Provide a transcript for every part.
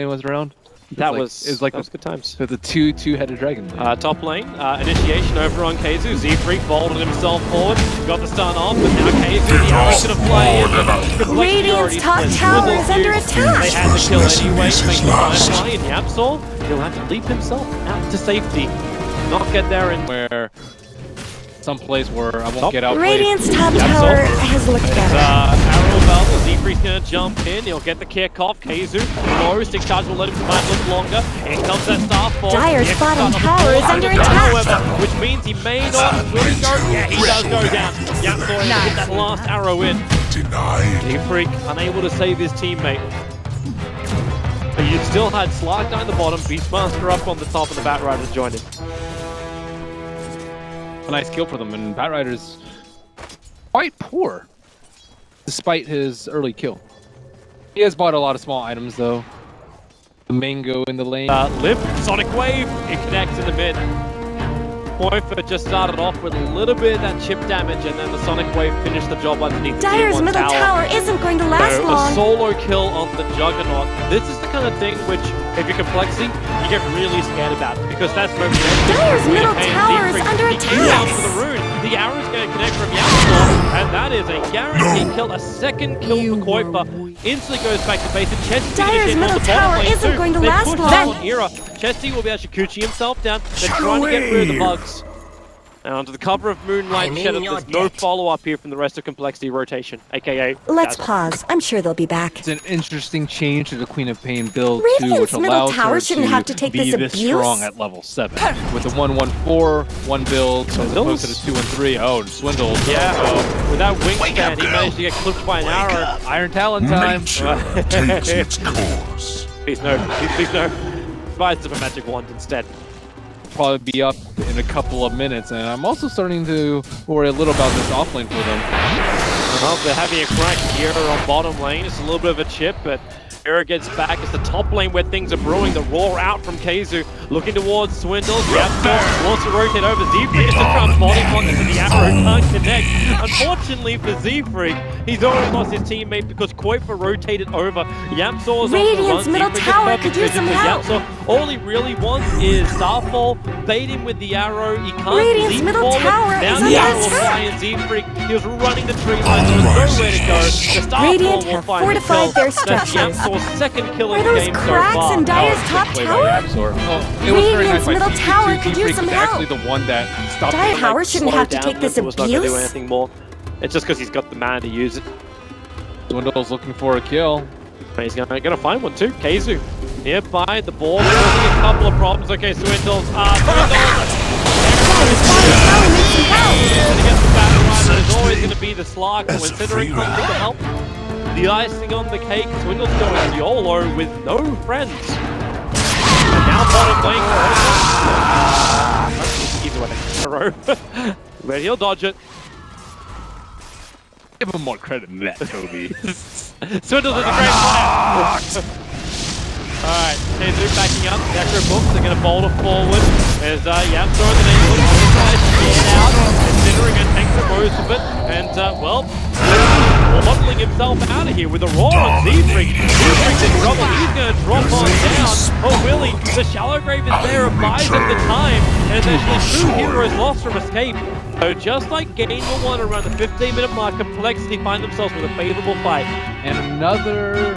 was around. That was good times. The two-headed dragon. Top lane, initiation over on Keizu. Z-Freak vaulted himself forward, got the stun off, but now Keizu, the arrow's gonna play. Radiant's top tower is under attack. They had to kill anyway, make the Firefly, and Yapsol, he'll have to leap himself out to safety. Not get there in where someplace where I won't get out. Radiant's top tower has looked better. Arrow Bell, Z-Freak's gonna jump in, he'll get the kick off. Keizu, low, stick charge will let him survive a little longer. Here comes that Starfall. Dire's bottom tower is under attack. However, which means he may not really go. Yeah, he does go down. Yapsol able to get that last arrow in. Z-Freak unable to save his teammate. But you still had Slark down the bottom, Beastmaster up on the top, and the Batriders joined him. A nice kill for them, and Batrider's quite poor, despite his early kill. He has bought a lot of small items, though. The mango in the lane. Limp, Sonic Wave, it connects in the mid. Poifer just started off with a little bit of that chip damage, and then the Sonic Wave finished the job underneath Dire's the middle tower isn't going to last long. A solo kill on the Juggernaut. This is the kind of thing which, if you're CompLexity, you get really scared about, because that's no Dire's middle tower is under attack. For the rune. The arrow's going to connect from Yapsol, and that is a guaranteed kill. A second kill for Kuiper. Instantly goes back to base, and Chesty Dire's middle tower isn't going to last long. Chesty will be able to Shikuchi himself down. They're trying to get rid of the bugs. And under the cover of Moonlight Shadow, there's no follow-up here from the rest of CompLexity rotation, aka... Let's pause. I'm sure they'll be back. It's an interesting change to the Queen of Pain build, too, Radiant's which middle allows tower her shouldn't to have to take be this this abuse. strong at level 7. With the 1-1-4, one build, as opposed to the 2-1-3. Oh, Swindle. Yeah, with that wingspan, he managed to get clipped by an arrow. Iron Talon time. Takes its course. Please no, please no. Buys the magic wand instead. Probably be up in a couple of minutes, and I'm also starting to worry a little about this offlane for them. Well, they're having a crack here on bottom lane. It's a little bit of a chip, but Era gets back. It's the top lane where things are brewing. The roar out from Keizu, looking towards Swindles. Yapsol wants to rotate over. Z-Freak is just trying to body block into the arrow, can't connect. Unfortunately for Z-Freak, he's already lost his teammate because Kuiper rotated over. Yapsol is Radiant's middle tower could use some help. All he really wants is Starfall, bait him with the arrow. He can't Radiant's leap middle forward. tower Now is the under arrow will attack. fly, and Z-Freak, he was running the tree line. There was nowhere to go. The Starfall Radiant will have find fortified the their kill. That's structures. Yapsol's second kill Are in the those game so cracks far. in Dire's top Play by tower? Absol. Well, it was very nice Radiant's by middle Z-Freak, tower too. could use Z-Freak some was help. actually the one that stopped Dire him. tower shouldn't have to take this was not going to do abuse. anything more. It's just because he's got the mana to use it. Swindle's looking for a kill. But he's gonna find one too. Keizu nearby the ball, causing a couple of problems. Okay, Swindles. There's always going to be the Slark, but when considering comes to help, the icing on the cake, Swindle's going YOLO with no friends. And now bottom lane. Either way, arrow. But he'll dodge it. Give him more credit than that, Toby. Swindles is a great player. Alright, Keizu backing up. Necro books are going to boulder forward. As Yap throwing the name look. He tries to get out, considering a tank for most of it. And, well, modeling himself out of here with a roar on Z-Freak. Z-Freak's in trouble. He's going to drop on down. Oh, Willie, the Shallow Grave is there, buys him the time. And there's actually 2 heroes lost from escape. So just like Game 1 around the 15-minute mark, CompLexity find themselves with a favorable fight. And another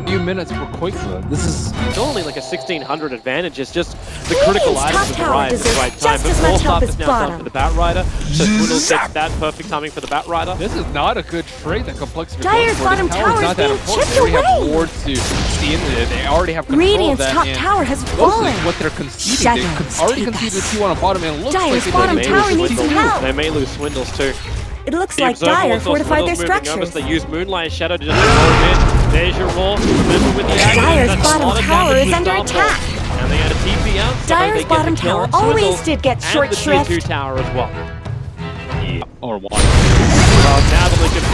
few minutes for Kuiper. This is only like a 1600 advantage. It's just the critical items have arrived at the right time. Just as much help as is now done for the Batrider. So Swindles gets that perfect timing for the Batrider. This is not a good trade that CompLexity. Dire's bottom tower is being chipped They already have away. wards to see into it. They already have control Radiant's of that. top and tower has mostly fallen. what they're conceding. Shadows They already take conceded us. 2 on a bottom, and it looks Dire's like they bottom may tower lose needs some Swindle. help. They may lose Swindles too. It looks The like Observer Dire also fortified their Swindles moving over, structures. so they use Moonlight Shadow to just throw in. There's your roll. Remember with the aggro, Dire's that's a bottom lot of tower damage is with under Starfall. attack. And they had a TP out. So Dire's they get bottom the kill tower on always Swindles did get short and the tier 2 shrift. tower as well. Yeah, or 1. Well, now the Lincoln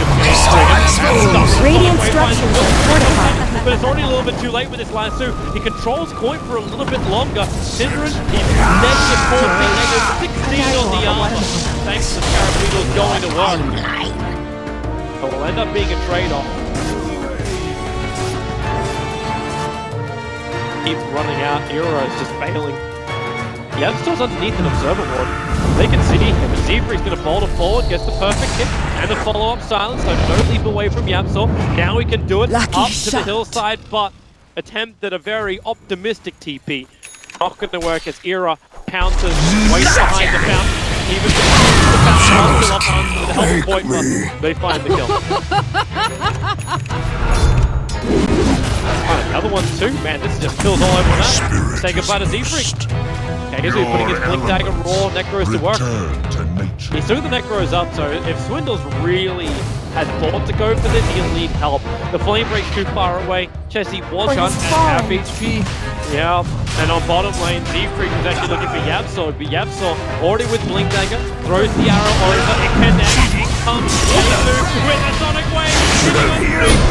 Radiant structures are fortified. But it's already a little bit too late with this lasso. He controls Coin for a little bit longer. Synderen, he's negative 14, negative 16 on the armor. Thanks to Scarabeetles going to work. So it will end up being a trade-off. keep running out. Era is just failing. Yamstor's underneath an observer ward. They can see him. Zebree's going to boulder forward, gets the perfect hit, and the follow-up silence, so no leap away from Yamstor. Now he can do it Lucky up to shot. the hillside, but attempt at a very optimistic TP. Not going to work as Era pounces, waits behind the fountain. Even the fountain still up on the help of Voigtma. They find the kill. The other one too, man, this just kills all over that. Say goodbye to Zebreak. Okay, he's putting his Blink Dagger raw Necros to work. He threw the Necros up, so if Swindle's really had thought to go for this, he'll need help. The Flame Break's too far away. Chessie was shot at half HP. Yeah, and on bottom lane, Zebreak was actually looking for Yabsor, but Yabsor already with Blink Dagger, throws the arrow over, it connects, it comes, with a Sonic Wave,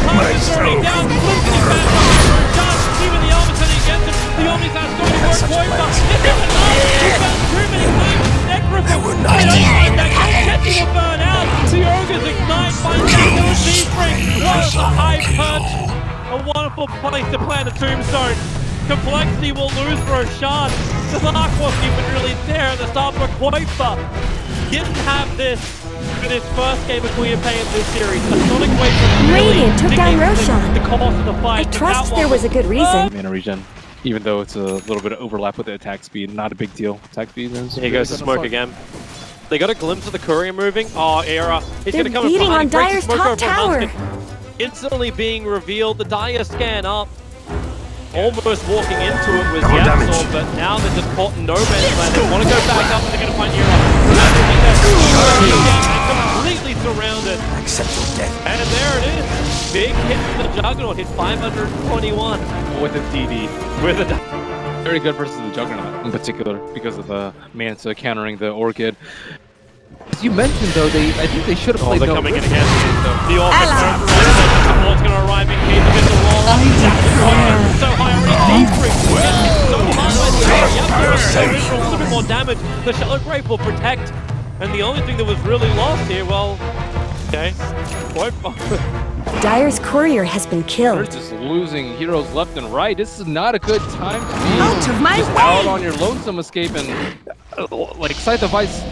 Target's already down, looks at back up, Roshan, even the armor turning against him, the Omni's has going to work, Voigtma, this isn't enough, he found too many times, Necrophil, they don't find that, Chessie will burn out, the Ogres ignite, finds that kill Zebreak, what a high punch, a wonderful place to plant a tombstone. CompLexity will lose Roshan. The Lark wasn't even really there at the start, but Voigtma didn't have this in his first game of Queen of Pain this series. The Sonic Wave was really Radiant took down Roshan. the cost of the I fight. trust there was a good reason. Mana regen, even though it's a little bit of overlap with the attack speed, not a big deal. Attack speed is. Here goes the smoke again. They got a glimpse of the courier moving. Oh, Era. He's They're going to come in beating behind. on He breaks the Dire's smoke top over on tower. Huntsman. Instantly being revealed. The Dire scan up. Almost walking into it was Yamstor, but now they're just caught in no man's land. They want to go back up and they're going to find Era. Completely surrounded. Accept your death. And there it is. Big hit from the Juggernaut. Hit 521 with a DD. with a... Very good versus the Juggernaut in particular because of the Manta countering the Orchid. As you mentioned though, I think they should have played they're no coming in risk. again. The offense support's going to arrive in case of the wall. So high already. Zebreak so hard by the air. Yamstor a little bit more damage. The Shallow Grave will protect. And the only thing that was really lost here, well, okay. Dire's courier has been They're killed. just losing heroes left and right. This is not a good time to be Out of my just way! out on your lonesome escape and like Scythe of Ice.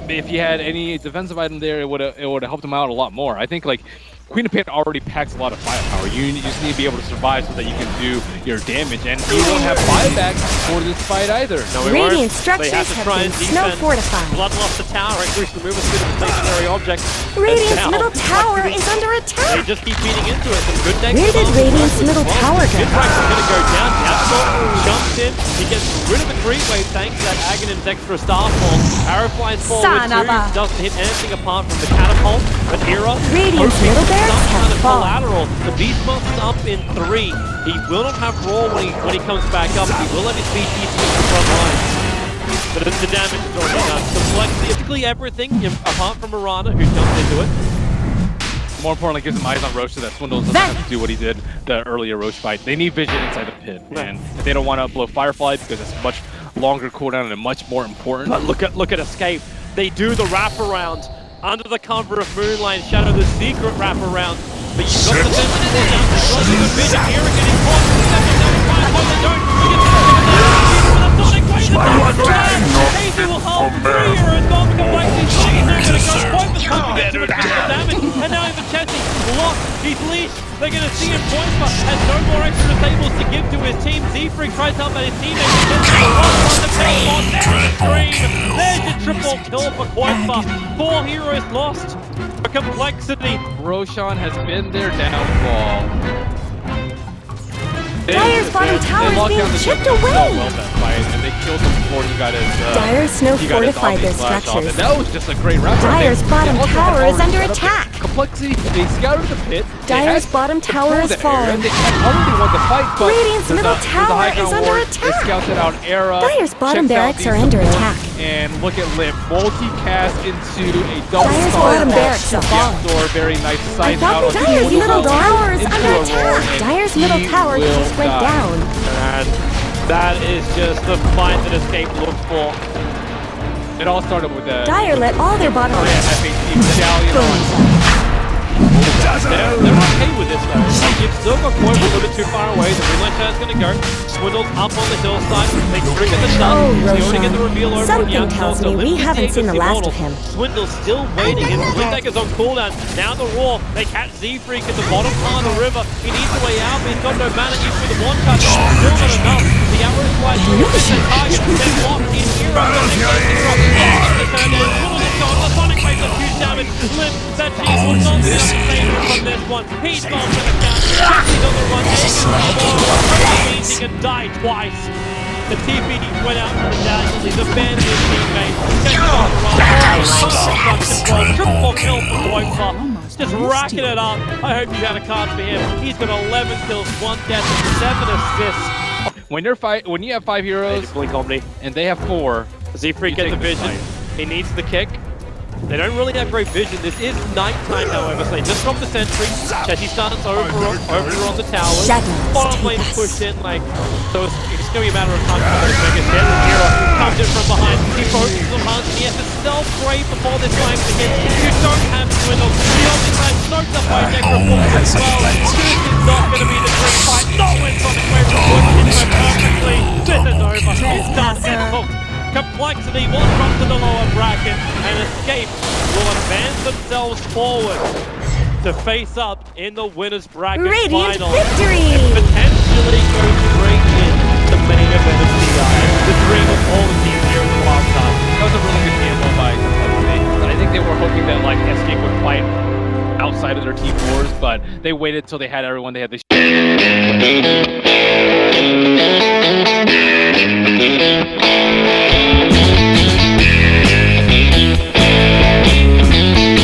If you had any defensive item there, it would have helped him out a lot more. I think like Queen of Pain already packs a lot of firepower. You just need to be able to survive so that you can do your damage, and he won't have buyback for this fight either. No, we Radiant won't. structures They have to have try been and snow defend. fortified. Blood lost the tower, increase the movement speed of the stationary object. Radiant's And now, middle tower CompLexity, is under They attack. just keep feeding into it. Some good decks. Where did Radiant's middle tower go? Midrange is going to go down. Yamstor jumps in. He gets rid of the creep wave thanks to that Aghanim's extra starfall. Arrow flies forward Son too. of a- Doesn't hit anything apart from the catapult. But Era Radiant's hoping middle barracks some kind have of fallen. collateral. The Beast Monster's up in 3. He will not have raw when he comes back up. He will let his BT switch the front line. But the damage is already done. CompLexity, basically everything apart from Mirana, who jumped into it. More importantly, gives him eyes on Roche so that Swindle doesn't have to do what he did the earlier Roche fight. They need vision inside the pit, and if they don't want to blow Firefly because it's much longer cooldown and much more important. But look at Escape. They do the wraparound under the cover of Moonlight Shadow, the secret wraparound. But you've got the defense down. There's lots of vision here and getting caught. They don't. We get Casey will hold the courier and gone for CompLexity. Damage. And now even Chessie lost his leash. They're going to see him Voigtma has no more extra disables to give to his team. Zebreak tries to help out his teammates. There's your triple kill for Voigtma. 4 heroes lost for CompLexity. Roshan has been their downfall. Dire's bottom tower is being chipped away. Well that fight, and they killed him before he got his. Dire's snow he got his fortified their Omni Slash off, structures. and that was just a great round. Dire's bottom also tower had is under already set up attack. CompLexity, they scouted the pit. Dire's bottom tower is fallen. They had already won the fight, but Radiant's there's middle a tower high is ground under ward. attack. They scouted out Era. Dire's bottom checks out barracks the are under support, attack. And look at Limp, multicast into a double Dire's star. bottom barracks are fallen. Yamstor, very nice I sight out thought on Dire's middle tower is into under a roar, attack. and Dire's middle he tower will just went die. down. And that is just the fight that Escape looked for. It all started with Dire let all their bottom FHC medallion on. They're okay with this though. Like, you've still got Koi a little bit too far away. The green light is going to go. Swindle's up on the hillside. They trigger the stun. Oh, You already get the Roshan. reveal over on Something Young tells so me we lift haven't seen the last immortal. of him. Swindle's still waiting. His Windbreaker's on cooldown. Now the Roar. They catch Z-Freak at the bottom part of the river. He needs a way out, but he's got no mana. He's with the one touch. Still not enough. The arrow flies through. It's their target. They're blocked. He's hero. The turn down. Swindle is gone. The Sonic makes a huge damage. Limp. That team will not be able to save him from this one. He's gone for the count. He's on the run. That means he can die twice. The TP went out for the dazzle. He's abandoned his teammates. Gets on the run. Triple kill for Voipa. Just racking it up. I hope you had a card for him. He's got 11 kills, 1 death, and 7 assists. When you have 5 heroes Blink Omni. and they have 4, Z-Freak You gets the take the vision. He needs the kick. They don't really have great vision. This is nighttime, however, so they just dropped the sentry. Chessie starts over on the towers. Shadows Bottom take lane us. pushed in, like, so it's going to be a matter of time before they make a hit. Hero comes in from behind. He focuses on Hunt. He has to self-brave before this time to hit. You don't have Swindle. The only time snoked up by Necropool as well. This is not going to be the dream fight. No wins on its way from Wood. It's perfectly. This is over. It's done. It's hooked. CompLexity will drop to the lower bracket, and Escape will advance themselves forward to face up in the winners bracket Radiant final. victory! And potentially go straight in the main event of TI. The dream of all the teams here in the wildcard. that was a really good gamble by CompLexity. I think they were hoping that like Escape would fight outside of their team wars, but they waited till they had everyone. They had this.